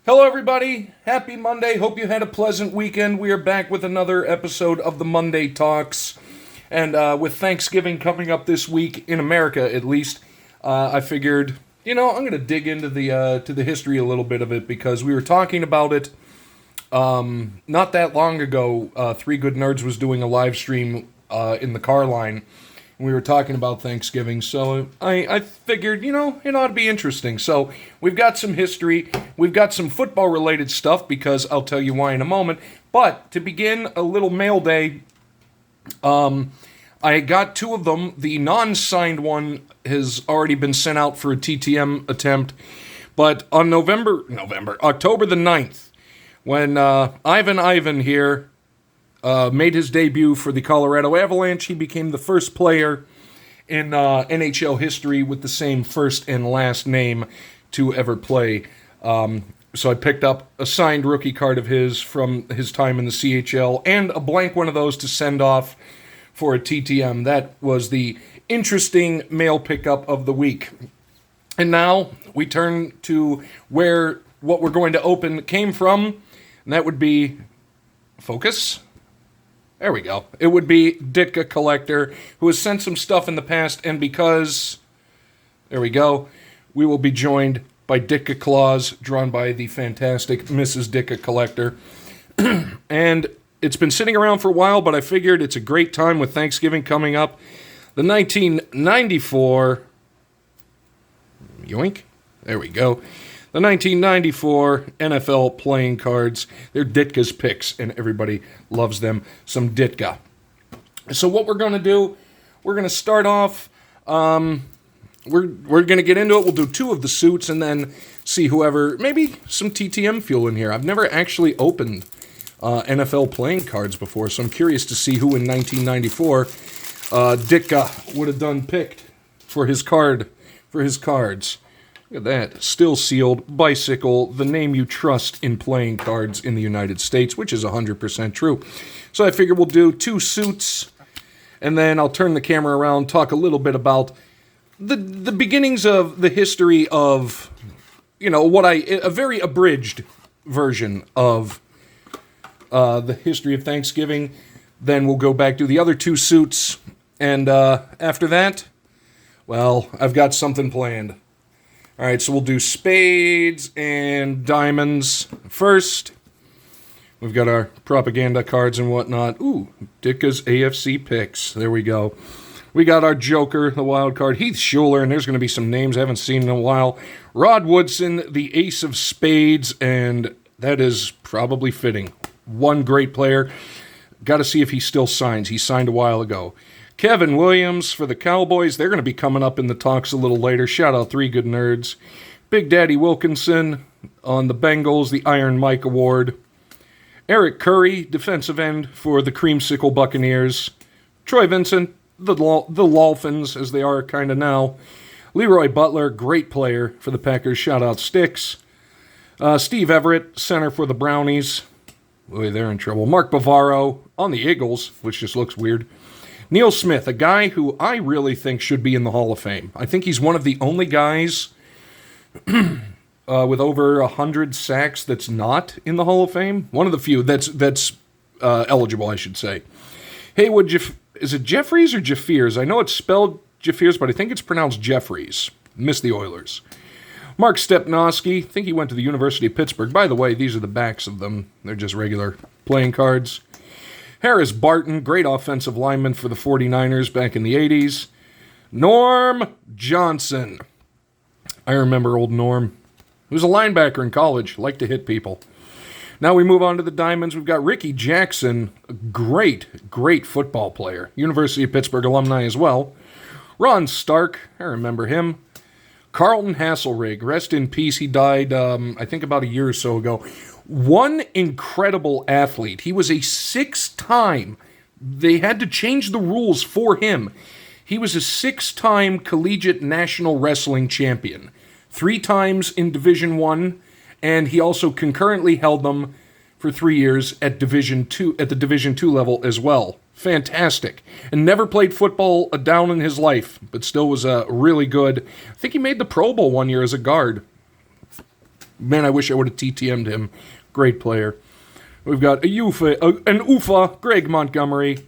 Hello, everybody. Happy Monday. Hope you had a pleasant weekend. We are back with another episode of the Monday Talks. And with Thanksgiving coming up this week, in America at least, I figured, I'm going to dig into the history a little bit of it because we were talking about it not that long ago. Three Good Nerds was doing a live stream in the car line. We were talking about Thanksgiving, so I figured, it ought to be interesting. So we've got some history, we've got some football-related stuff, because I'll tell you why in a moment. But to begin, a little mail day. I got two of them. The non-signed one has already been sent out for a TTM attempt. But on October the 9th, when Ivan here made his debut for the Colorado Avalanche, he became the first player in NHL history with the same first and last name to ever play. So I picked up a signed rookie card of his from his time in the CHL and a blank one of those to send off for a TTM. That was the interesting mail pickup of the week. And now we turn to where what we're going to open came from, and that would be Focus. There we go. It would be Ditka Collector, who has sent some stuff in the past, and because, there we go, we will be joined by Ditka Claus, drawn by the fantastic Mrs. Ditka Collector. And it's been sitting around for a while, but I figured it's a great time with Thanksgiving coming up. The 1994, yoink, there we go. The 1994 NFL playing cards. They're Ditka's picks, and everybody loves them. Some Ditka. So what we're going to do, we're going to start off, we're going to get into it. We'll do two of the suits, and then see whoever, maybe some TTM fuel in here. I've never actually opened NFL playing cards before, so I'm curious to see who in 1994 Ditka would have done picked for his cards. Look at that. Still sealed. Bicycle. The name you trust in playing cards in the United States, which is 100% true. So I figure we'll do two suits, and then I'll turn the camera around, talk a little bit about the beginnings of the history of, a very abridged version of the history of Thanksgiving. Then we'll go back to the other two suits, and after that, well, I've got something planned. All right, so we'll do spades and diamonds first. We've got our propaganda cards and whatnot. Ooh, Ditka's AFC picks. There we go. We got our Joker, the wild card, Heath Schuler, and there's going to be some names I haven't seen in a while. Rod Woodson, the ace of spades, and that is probably fitting. One great player. Got to see if he still signs. He signed a while ago. Kevin Williams for the Cowboys. They're going to be coming up in the talks a little later. Shout out Three Good Nerds. Big Daddy Wilkinson on the Bengals, the Iron Mike Award. Eric Curry, defensive end for the Creamsicle Buccaneers. Troy Vincent, the Dolphins, as they are kind of now. Leroy Butler, great player for the Packers. Shout out Sticks. Steve Everett, center for the Brownies. Boy, they're in trouble. Mark Bavaro on the Eagles, which just looks weird. Neil Smith, a guy who I really think should be in the Hall of Fame. I think he's one of the only guys with over 100 sacks that's not in the Hall of Fame. One of the few that's eligible, I should say. Haywood, is it Jeffries or Jaffiers? I know it's spelled Jaffiers, but I think it's pronounced Jeffries. Missed the Oilers. Mark Stepnoski, I think he went to the University of Pittsburgh. By the way, these are the backs of them. They're just regular playing cards. Harris Barton, great offensive lineman for the 49ers back in the 80s. Norm Johnson. I remember old Norm. He was a linebacker in college, liked to hit people. Now we move on to the diamonds. We've got Ricky Jackson, a great football player. University of Pittsburgh alumni as well. Ron Stark, I remember him. Carlton Hasselrig, rest in peace. He died, I think about a year or so ago. One incredible athlete. He was a 6-time, they had to change the rules for him. He was a 6-time collegiate national wrestling champion. 3 times in Division I, and he also concurrently held them for 3 years at Division II, at the Division II level as well. Fantastic. And never played football a down in his life, but still was really good. I think he made the Pro Bowl one year as a guard. Man, I wish I would have TTM'd him. Great player. We've got an Ufa, Greg Montgomery,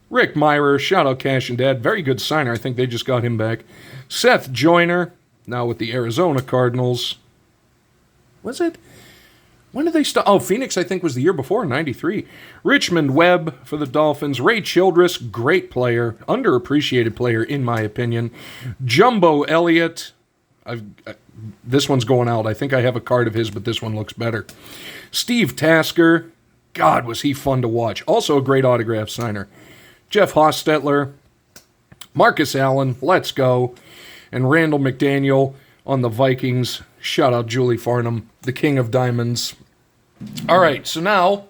Rick Myrer, shout out Cash and Dad, very good signer. I think they just got him back. Seth Joyner, now with the Arizona Cardinals. Was it? When did they start? Oh, Phoenix, I think, was the year before, 93. Richmond Webb for the Dolphins. Ray Childress, great player, underappreciated player, in my opinion. Jumbo Elliott. This one's going out. I think I have a card of his, but this one looks better. Steve Tasker. God, was he fun to watch. Also a great autograph signer. Jeff Hostetler. Marcus Allen. Let's go. And Randall McDaniel on the Vikings. Shout out Julie Farnham, the king of diamonds. All right, so now,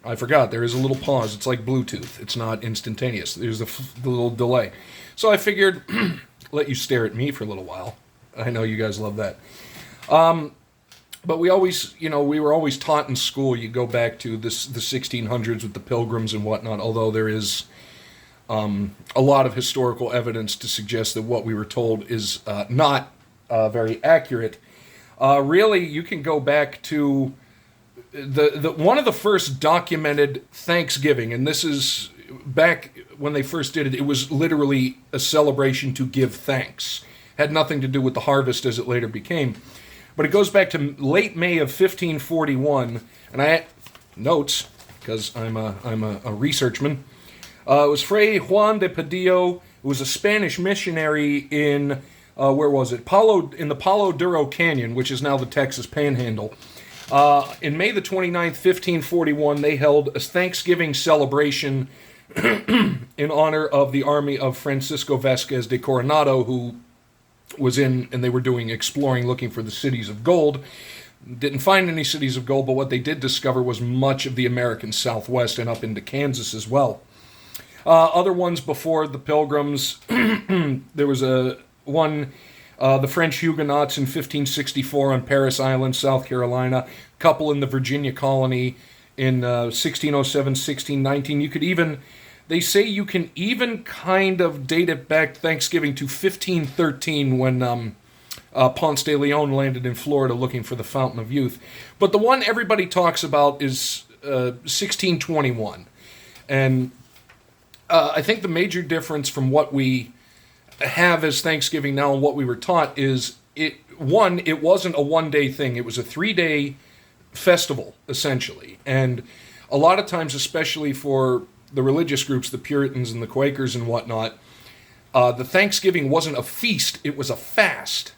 I forgot, there is a little pause. It's like Bluetooth. It's not instantaneous. There's the little delay. So I figured, let you stare at me for a little while. I know you guys love that. But we always, we were always taught in school, you go back to the 1600s with the Pilgrims and whatnot, although there is a lot of historical evidence to suggest that what we were told is not very accurate. Really, you can go back to the one of the first documented Thanksgiving, and this is back when they first did it. It was literally a celebration to give thanks. Had nothing to do with the harvest as it later became, but it goes back to late May of 1541. And I notes because I'm a researchman. It was Fray Juan de Padillo. It was a Spanish missionary in where was it? In the Palo Duro Canyon, which is now the Texas Panhandle. In May the 29th, 1541, they held a Thanksgiving celebration in honor of the army of Francisco Vasquez de Coronado, who was in, and they were doing exploring, looking for the cities of gold. Didn't find any cities of gold, but what they did discover was much of the American Southwest and up into Kansas as well. Other ones before the Pilgrims, there was one, the French Huguenots in 1564 on Parris Island, South Carolina. Couple in the Virginia colony in 1607, 1619. They say you can even kind of date it back Thanksgiving to 1513 when Ponce de Leon landed in Florida looking for the Fountain of Youth. But the one everybody talks about is 1621. And I think the major difference from what we have as Thanksgiving now and what we were taught is it wasn't a one-day thing. It was a 3-day festival, essentially. And a lot of times, especially for the religious groups, the Puritans and the Quakers and whatnot, the Thanksgiving wasn't a feast, it was a fast.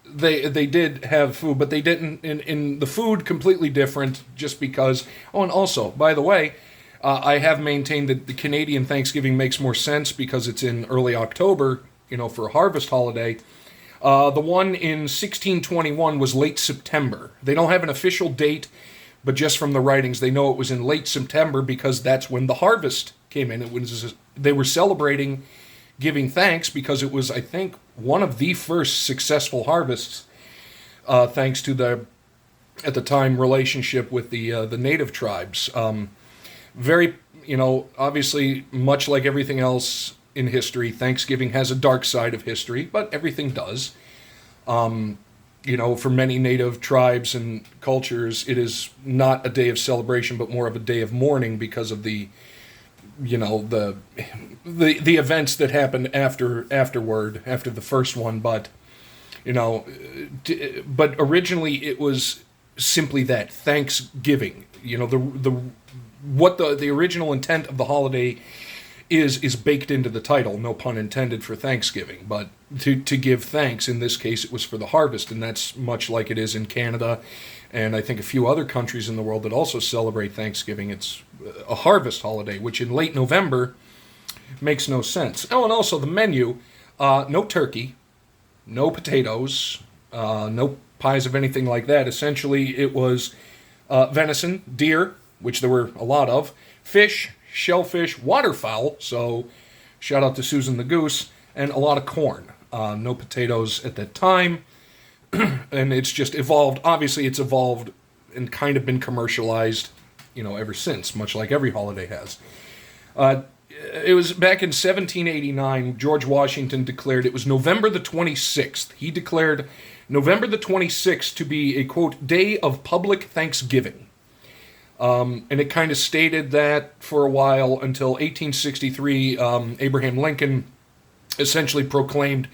They did have food, but they didn't, in the food, completely different, just because. Oh, and also, by the way, I have maintained that the Canadian Thanksgiving makes more sense because it's in early October, for a harvest holiday. The one in 1621 was late September. They don't have an official date, but just from the writings, they know it was in late September because that's when the harvest came in. They were celebrating giving thanks because it was, I think, one of the first successful harvests, thanks to the, at the time, relationship with the native tribes. Very, obviously, much like everything else in history, Thanksgiving has a dark side of history, but everything does. For many native tribes and cultures, it is not a day of celebration, but more of a day of mourning because of the events that happened after the first one. But but originally it was simply that Thanksgiving. What the original intent of the holiday is baked into the title, no pun intended, for Thanksgiving, but to give thanks. In this case, it was for the harvest, and that's much like it is in Canada, and I think a few other countries in the world that also celebrate Thanksgiving. It's a harvest holiday, which in late November makes no sense. Oh, and also the menu, no turkey, no potatoes, no pies of anything like that. Essentially, it was venison, deer, which there were a lot of, fish, shellfish, waterfowl, so shout out to Susan the Goose, and a lot of corn. No potatoes at that time, and it's just evolved. Obviously, it's evolved and kind of been commercialized, ever since, much like every holiday has. It was back in 1789, George Washington declared, it was November the 26th, he declared November the 26th to be a, quote, day of public thanksgiving. And it kind of stated that for a while until 1863, Abraham Lincoln essentially proclaimed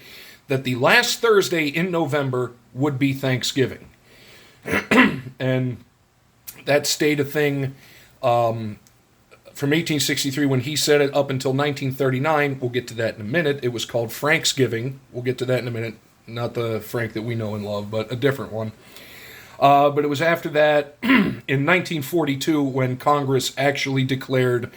that the last Thursday in November would be Thanksgiving. And that stayed a thing from 1863 when he said it up until 1939. We'll get to that in a minute. It was called Franksgiving. We'll get to that in a minute. Not the Frank that we know and love, but a different one. But it was after that, in 1942, when Congress actually declared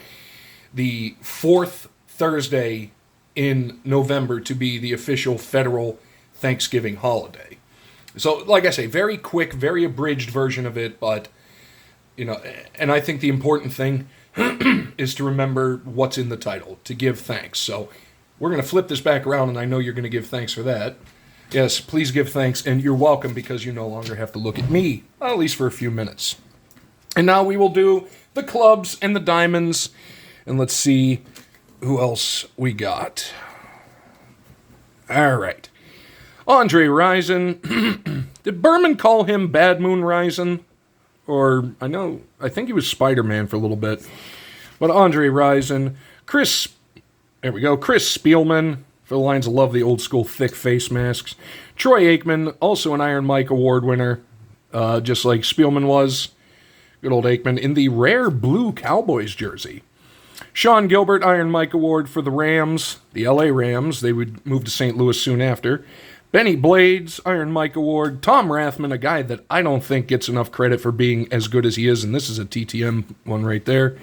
the fourth Thursday in November to be the official federal Thanksgiving holiday. So, like I say, very quick, very abridged version of it, but, you know, and I think the important thing is to remember what's in the title, to give thanks. So, we're going to flip this back around, and I know you're going to give thanks for that. Yes, please give thanks, and you're welcome because you no longer have to look at me, at least for a few minutes. And now we will do the clubs and the diamonds, and let's see who else we got. All right. Andre Rison. Did Berman call him Bad Moon Rison? Or, I think he was Spider-Man for a little bit. But Andre Rison. Chris Spielman, for the Lions love the old school thick face masks. Troy Aikman, also an Iron Mike Award winner, just like Spielman was. Good old Aikman, in the rare blue Cowboys jersey. Sean Gilbert, Iron Mike Award for the Rams, the LA Rams. They would move to St. Louis soon after. Benny Blades, Iron Mike Award. Tom Rathman, a guy that I don't think gets enough credit for being as good as he is, and this is a TTM one right there.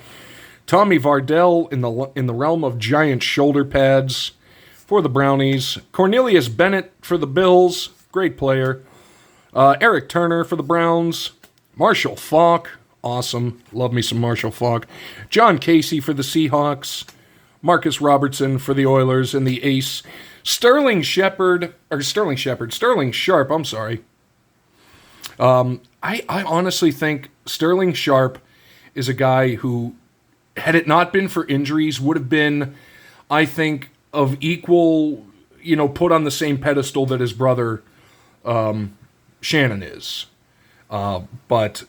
Tommy Vardell, in the realm of giant shoulder pads for the Brownies. Cornelius Bennett for the Bills, great player. Eric Turner for the Browns. Marshall Faulk, awesome. Love me some Marshall Faulk. John Casey for the Seahawks. Marcus Robertson for the Oilers and the Ace. Sterling Sharp, I'm sorry. I honestly think Sterling Sharp is a guy who, had it not been for injuries, would have been, I think, of equal, put on the same pedestal that his brother Shannon is. But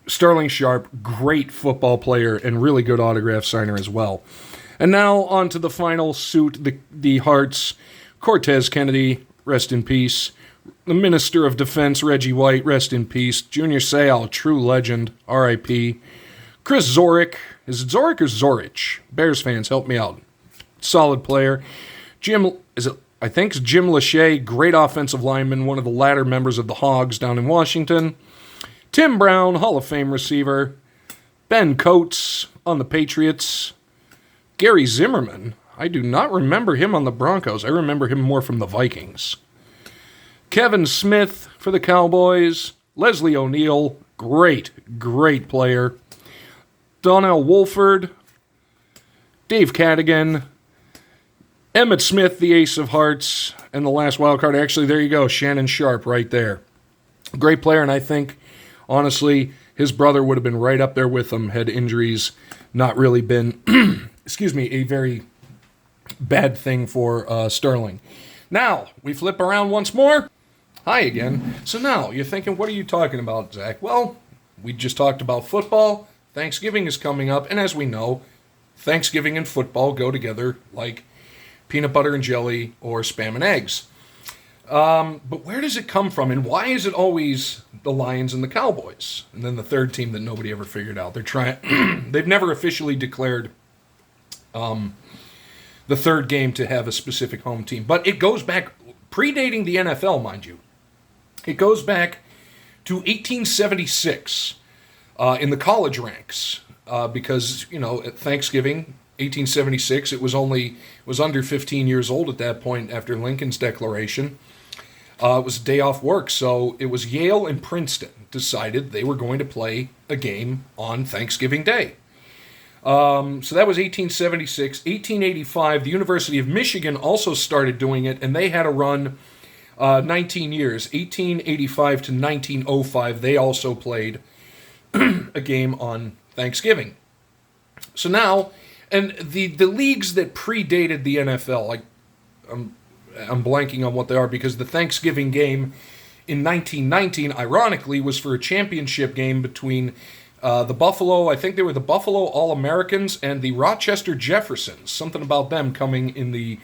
Sterling Sharp, great football player and really good autograph signer as well. And now on to the final suit, the Hearts. Cortez Kennedy, rest in peace. The Minister of Defense, Reggie White, rest in peace. Junior Seau, true legend, R.I.P. Chris Zorich, is it Zorich or Zorich? Bears fans, help me out. Solid player. I think it's Jim Lachey, great offensive lineman, one of the latter members of the Hogs down in Washington. Tim Brown, Hall of Fame receiver. Ben Coates on the Patriots. Gary Zimmerman, I do not remember him on the Broncos. I remember him more from the Vikings. Kevin Smith for the Cowboys. Leslie O'Neal, great player. Donnell Wolford. Dave Cadigan. Emmitt Smith, the Ace of Hearts. And the last wild card, actually, there you go, Shannon Sharp right there. Great player, and I think, honestly, his brother would have been right up there with him had injuries not really been, a very bad thing for Sterling. Now, we flip around once more. Hi again. So now, you're thinking, what are you talking about, Zach? Well, we just talked about football. Thanksgiving is coming up, and as we know, Thanksgiving and football go together like peanut butter and jelly or Spam and eggs. But where does it come from, and why is it always the Lions and the Cowboys? And then the third team that nobody ever figured out. They've never officially declared the third game to have a specific home team. But it goes back, predating the NFL, mind you. It goes back to 1876 in the college ranks. Because, at Thanksgiving, 1876, it was under 15 years old at that point after Lincoln's declaration. It was a day off work, so it was Yale and Princeton decided they were going to play a game on Thanksgiving Day. So that was 1876. 1885, the University of Michigan also started doing it, and they had a run 19 years. 1885 to 1905, they also played a game on Thanksgiving. So now, and the leagues that predated the NFL, I'm blanking on what they are because the Thanksgiving game in 1919, ironically, was for a championship game between the Buffalo, I think they were the Buffalo All-Americans and the Rochester Jeffersons. Something about them coming in the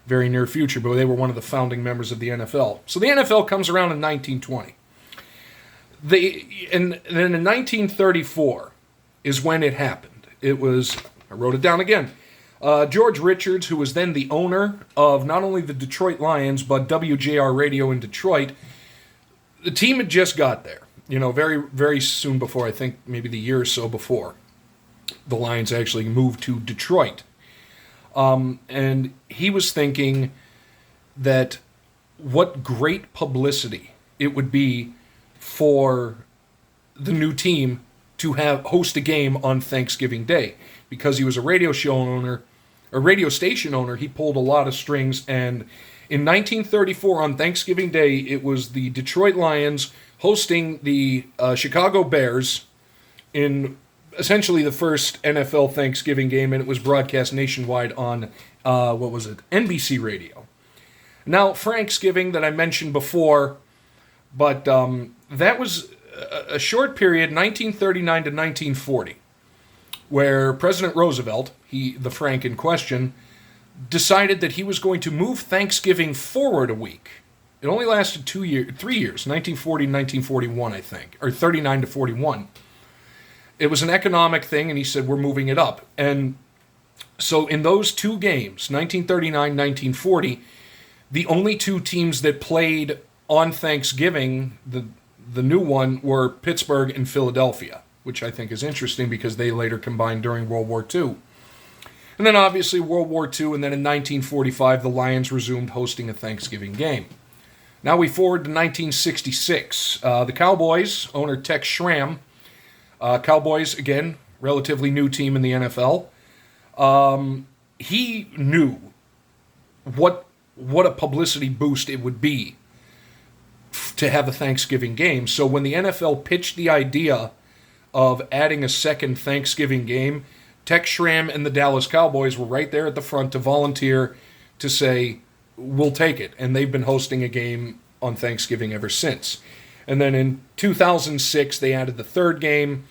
very near future, but they were one of the founding members of the NFL. So the NFL comes around in 1920. And then in 1934 is when it happened. It was, I wrote it down again, George Richards, who was then the owner of not only the Detroit Lions, but WJR Radio in Detroit. The team had just got there, very, very soon before, I think maybe the year or so before the Lions actually moved to Detroit. And he was thinking that what great publicity it would be for the new team to host a game on Thanksgiving Day. Because he was a radio station owner, he pulled a lot of strings, and in 1934 on Thanksgiving Day, it was the Detroit Lions hosting the Chicago Bears in essentially the first NFL Thanksgiving game, and it was broadcast nationwide on, NBC Radio. Now, Franksgiving that I mentioned before, but that was a short period, 1939 to 1940, where President Roosevelt, the Frank in question, decided that he was going to move Thanksgiving forward a week. It only lasted 3 years, 1940 and 1941, I think, or 39 to 41. It was an economic thing, and he said, we're moving it up. And so in those two games, 1939, 1940, the only two teams that played on Thanksgiving, the new one, were Pittsburgh and Philadelphia, which I think is interesting because they later combined during World War II. And then obviously World War II, and then in 1945, the Lions resumed hosting a Thanksgiving game. Now we forward to 1966. The Cowboys, owner Tex Schramm, Cowboys, again, relatively new team in the NFL. He knew what a publicity boost it would be to have a Thanksgiving game. So when the NFL pitched the idea of adding a second Thanksgiving game, Tex Schramm and the Dallas Cowboys were right there at the front to volunteer to say, we'll take it. And they've been hosting a game on Thanksgiving ever since. And then in 2006, they added the third game.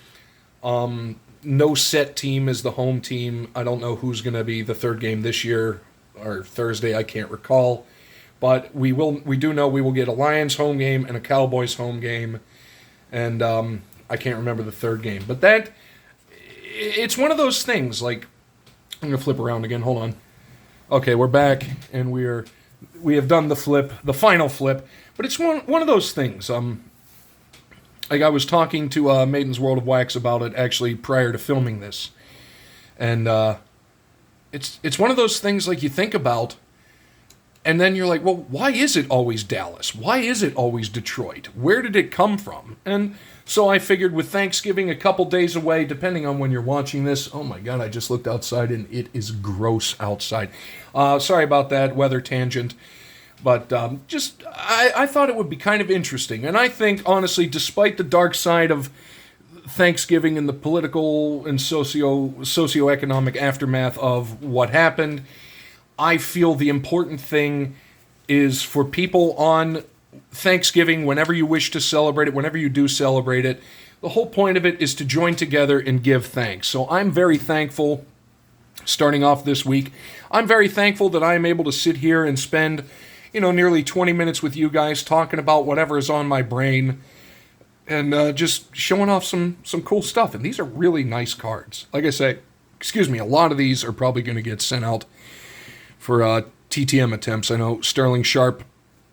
No set team is the home team. I don't know who's going to be the third game this year or Thursday. I can't recall. But we do know we will get a Lions home game and a Cowboys home game. And I can't remember the third game. But it's one of those things, like, I'm going to flip around again, hold on. Okay, we're back, and we have done the flip, the final flip, but it's one of those things. Like I was talking to Maiden's World of Wax about it, actually, prior to filming this. And it's one of those things, like, you think about, and then you're like, well, why is it always Dallas? Why is it always Detroit? Where did it come from? And so I figured with Thanksgiving a couple days away, depending on when you're watching this, oh my God, I just looked outside and it is gross outside. Sorry about that weather tangent, but I thought it would be kind of interesting. And I think, honestly, despite the dark side of Thanksgiving and the political and socioeconomic aftermath of what happened, I feel the important thing is for people on Thanksgiving, whenever you wish to celebrate it, whenever you do celebrate it, the whole point of it is to join together and give thanks. So I'm very thankful, starting off this week, I'm very thankful that I am able to sit here and spend, nearly 20 minutes with you guys talking about whatever is on my brain and just showing off some cool stuff. And these are really nice cards. Like I say, a lot of these are probably going to get sent out for TTM attempts. I know Sterling Sharp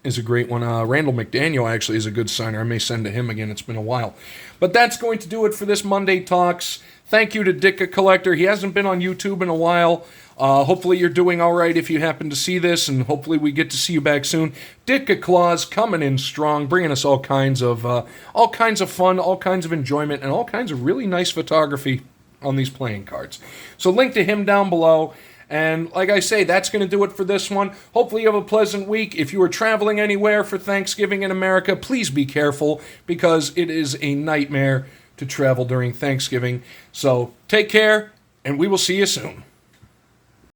is a great one. Randall McDaniel actually is a good signer. I may send to him again. It's been a while. But that's going to do it for this Monday Talks. Thank you to Ditka Collector. He hasn't been on YouTube in a while. Hopefully you're doing all right if you happen to see this, and hopefully we get to see you back soon. Ditka Claus coming in strong, bringing us all kinds of fun, all kinds of enjoyment, and all kinds of really nice photography on these playing cards. So link to him down below. And like I say, that's going to do it for this one. Hopefully you have a pleasant week. If you are traveling anywhere for Thanksgiving in America, please be careful because it is a nightmare to travel during Thanksgiving. So take care, and we will see you soon.